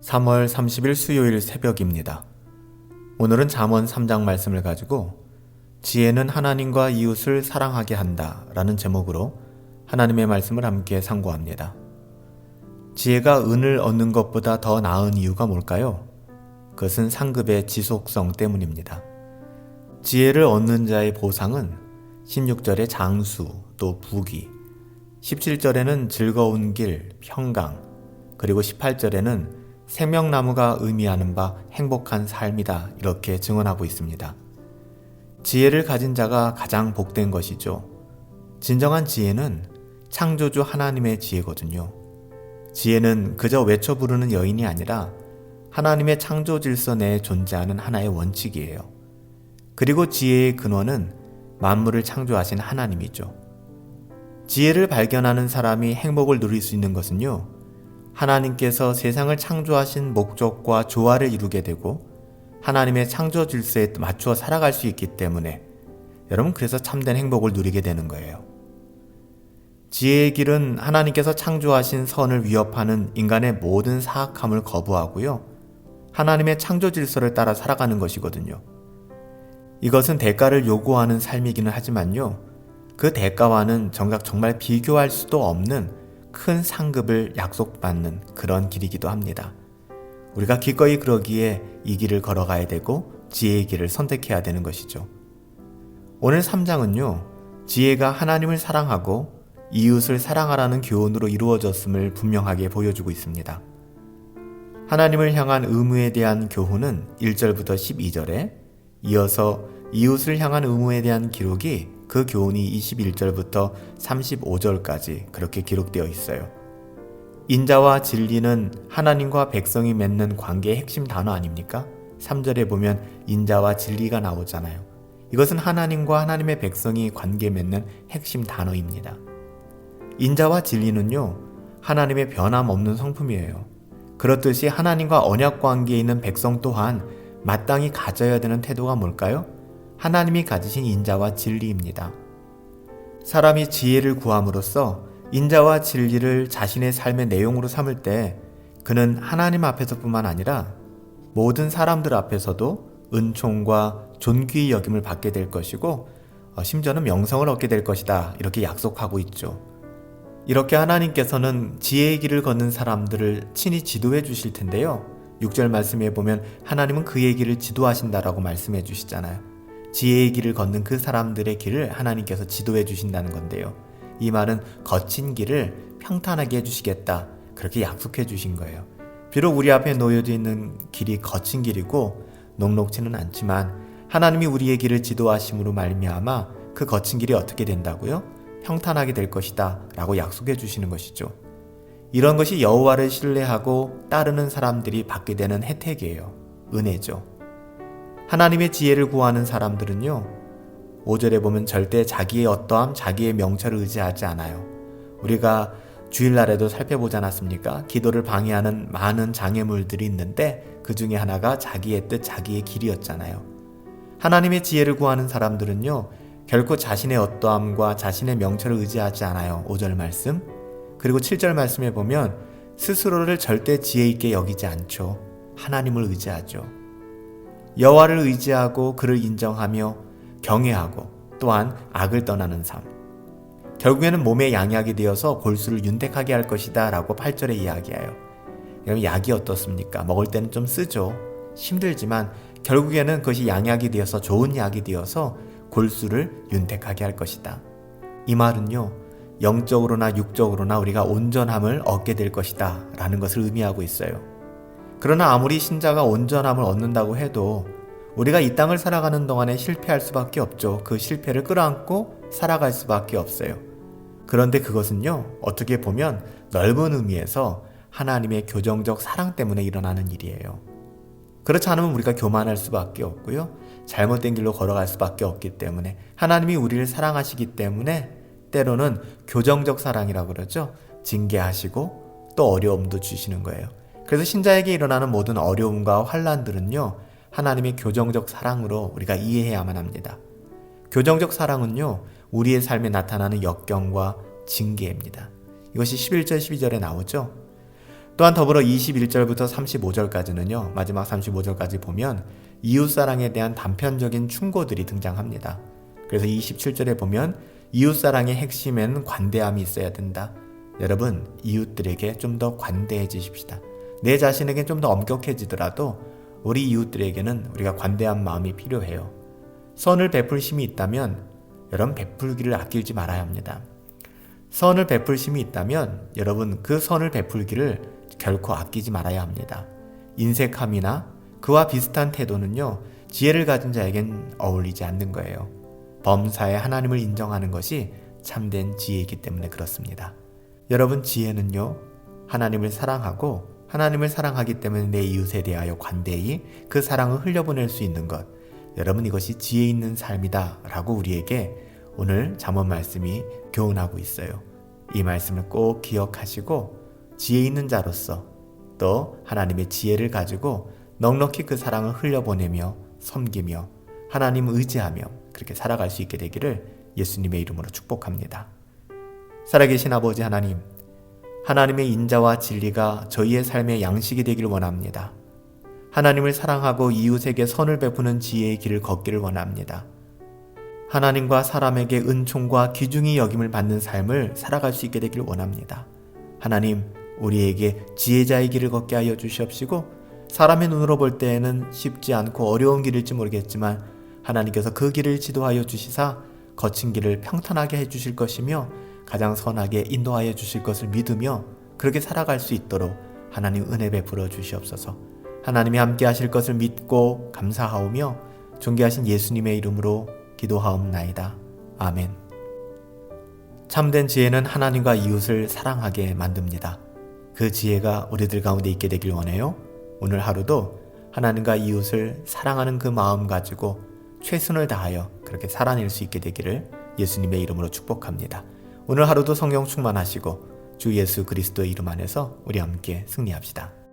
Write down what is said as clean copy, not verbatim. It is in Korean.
3월 30일 수요일 새벽입니다. 오늘은 잠언 3장 말씀을 가지고 지혜는 하나님과 이웃을 사랑하게 한다 라는 제목으로 하나님의 말씀을 함께 상고합니다. 지혜가 은을 얻는 것보다 더 나은 이유가 뭘까요? 그것은 상급의 지속성 때문입니다. 지혜를 얻는 자의 보상은 16절에 장수, 또 부귀, 17절에는 즐거운 길, 평강, 그리고 18절에는 생명나무가 의미하는 바 행복한 삶이다 이렇게 증언하고 있습니다. 지혜를 가진 자가 가장 복된 것이죠. 진정한 지혜는 창조주 하나님의 지혜거든요. 지혜는 그저 외쳐 부르는 여인이 아니라 하나님의 창조 질서 내에 존재하는 하나의 원칙이에요. 그리고 지혜의 근원은 만물을 창조하신 하나님이죠. 지혜를 발견하는 사람이 행복을 누릴 수 있는 것은요, 하나님께서 세상을 창조하신 목적과 조화를 이루게 되고 하나님의 창조 질서에 맞추어 살아갈 수 있기 때문에 여러분 그래서 참된 행복을 누리게 되는 거예요. 지혜의 길은 하나님께서 창조하신 선을 위협하는 인간의 모든 사악함을 거부하고요, 하나님의 창조 질서를 따라 살아가는 것이거든요. 이것은 대가를 요구하는 삶이기는 하지만요, 그 대가와는 정말 비교할 수도 없는 큰 상급을 약속받는 그런 길이기도 합니다. 우리가 기꺼이 그러기에 이 길을 걸어가야 되고 지혜의 길을 선택해야 되는 것이죠. 오늘 3장은요, 지혜가 하나님을 사랑하고 이웃을 사랑하라는 교훈으로 이루어졌음을 분명하게 보여주고 있습니다. 하나님을 향한 의무에 대한 교훈은 1절부터 12절에, 이어서 이웃을 향한 의무에 대한 기록이 그 교훈이 21절부터 35절까지 그렇게 기록되어 있어요. 인자와 진리는 하나님과 백성이 맺는 관계의 핵심 단어 아닙니까? 3절에 보면 인자와 진리가 나오잖아요. 이것은 하나님과 하나님의 백성이 관계 맺는 핵심 단어입니다. 인자와 진리는요, 하나님의 변함없는 성품이에요. 그렇듯이 하나님과 언약 관계에 있는 백성 또한 마땅히 가져야 되는 태도가 뭘까요? 하나님이 가지신 인자와 진리입니다. 사람이 지혜를 구함으로써 인자와 진리를 자신의 삶의 내용으로 삼을 때 그는 하나님 앞에서뿐만 아니라 모든 사람들 앞에서도 은총과 존귀의 여김을 받게 될 것이고 심지어는 명성을 얻게 될 것이다 이렇게 약속하고 있죠. 이렇게 하나님께서는 지혜의 길을 걷는 사람들을 친히 지도해 주실 텐데요, 6절 말씀에 보면 하나님은 그의 길을 지도하신다라고 말씀해 주시잖아요. 지혜의 길을 걷는 그 사람들의 길을 하나님께서 지도해 주신다는 건데요, 이 말은 거친 길을 평탄하게 해주시겠다 그렇게 약속해 주신 거예요. 비록 우리 앞에 놓여져 있는 길이 거친 길이고 녹록지는 않지만 하나님이 우리의 길을 지도하심으로 말미암아 그 거친 길이 어떻게 된다고요? 평탄하게 될 것이다 라고 약속해 주시는 것이죠. 이런 것이 여호와를 신뢰하고 따르는 사람들이 받게 되는 혜택이에요. 은혜죠. 하나님의 지혜를 구하는 사람들은요, 5절에 보면 절대 자기의 어떠함, 자기의 명철을 의지하지 않아요. 우리가 주일날에도 살펴보지 않았습니까? 기도를 방해하는 많은 장애물들이 있는데 그 중에 하나가 자기의 뜻, 자기의 길이었잖아요. 하나님의 지혜를 구하는 사람들은요, 결코 자신의 어떠함과 자신의 명철을 의지하지 않아요. 5절 말씀. 그리고 7절 말씀에 보면 스스로를 절대 지혜 있게 여기지 않죠. 하나님을 의지하죠. 여호와를 의지하고 그를 인정하며 경외하고 또한 악을 떠나는 삶. 결국에는 몸의 양약이 되어서 골수를 윤택하게 할 것이다 라고 8절에 이야기해요. 여러분, 약이 어떻습니까? 먹을 때는 좀 쓰죠. 힘들지만 결국에는 그것이 양약이 되어서 좋은 약이 되어서 골수를 윤택하게 할 것이다. 이 말은요, 영적으로나 육적으로나 우리가 온전함을 얻게 될 것이다 라는 것을 의미하고 있어요. 그러나 아무리 신자가 온전함을 얻는다고 해도 우리가 이 땅을 살아가는 동안에 실패할 수밖에 없죠. 그 실패를 끌어안고 살아갈 수밖에 없어요. 그런데 그것은요, 어떻게 보면 넓은 의미에서 하나님의 교정적 사랑 때문에 일어나는 일이에요. 그렇지 않으면 우리가 교만할 수밖에 없고요, 잘못된 길로 걸어갈 수밖에 없기 때문에 하나님이 우리를 사랑하시기 때문에 때로는 교정적 사랑이라고 그러죠. 징계하시고 또 어려움도 주시는 거예요. 그래서 신자에게 일어나는 모든 어려움과 환난들은요, 하나님의 교정적 사랑으로 우리가 이해해야만 합니다. 교정적 사랑은요, 우리의 삶에 나타나는 역경과 징계입니다. 이것이 11절 12절에 나오죠. 또한 더불어 21절부터 35절까지는요. 마지막 35절까지 보면 이웃사랑에 대한 단편적인 충고들이 등장합니다. 그래서 27절에 보면 이웃사랑의 핵심엔 관대함이 있어야 된다. 여러분, 이웃들에게 좀 더 관대해지십시다. 내 자신에게 좀 더 엄격해지더라도 우리 이웃들에게는 우리가 관대한 마음이 필요해요. 선을 베풀 힘이 있다면 여러분 베풀기를 아끼지 말아야 합니다. 선을 베풀 힘이 있다면 여러분 그 선을 베풀기를 결코 아끼지 말아야 합니다. 인색함이나 그와 비슷한 태도는요, 지혜를 가진 자에겐 어울리지 않는 거예요. 범사에 하나님을 인정하는 것이 참된 지혜이기 때문에 그렇습니다. 여러분, 지혜는요, 하나님을 사랑하고 하나님을 사랑하기 때문에 내 이웃에 대하여 관대히 그 사랑을 흘려보낼 수 있는 것, 여러분 이것이 지혜 있는 삶이다 라고 우리에게 오늘 잠언 말씀이 교훈하고 있어요. 이 말씀을 꼭 기억하시고 지혜 있는 자로서 또 하나님의 지혜를 가지고 넉넉히 그 사랑을 흘려보내며 섬기며 하나님 의지하며 그렇게 살아갈 수 있게 되기를 예수님의 이름으로 축복합니다. 살아계신 아버지 하나님, 하나님의 인자와 진리가 저희의 삶의 양식이 되기를 원합니다. 하나님을 사랑하고 이웃에게 선을 베푸는 지혜의 길을 걷기를 원합니다. 하나님과 사람에게 은총과 귀중히 여김을 받는 삶을 살아갈 수 있게 되기를 원합니다. 하나님, 우리에게 지혜자의 길을 걷게 하여 주시옵시고 사람의 눈으로 볼 때에는 쉽지 않고 어려운 길일지 모르겠지만 하나님께서 그 길을 지도하여 주시사 거친 길을 평탄하게 해주실 것이며 가장 선하게 인도하여 주실 것을 믿으며 그렇게 살아갈 수 있도록 하나님 은혜 베풀어 주시옵소서. 하나님이 함께 하실 것을 믿고 감사하오며 존귀하신 예수님의 이름으로 기도하옵나이다. 아멘. 참된 지혜는 하나님과 이웃을 사랑하게 만듭니다. 그 지혜가 우리들 가운데 있게 되길 원해요. 오늘 하루도 하나님과 이웃을 사랑하는 그 마음 가지고 최선을 다하여 그렇게 살아낼 수 있게 되기를 예수님의 이름으로 축복합니다. 오늘 하루도 성령 충만하시고 주 예수 그리스도의 이름 안에서 우리 함께 승리합시다.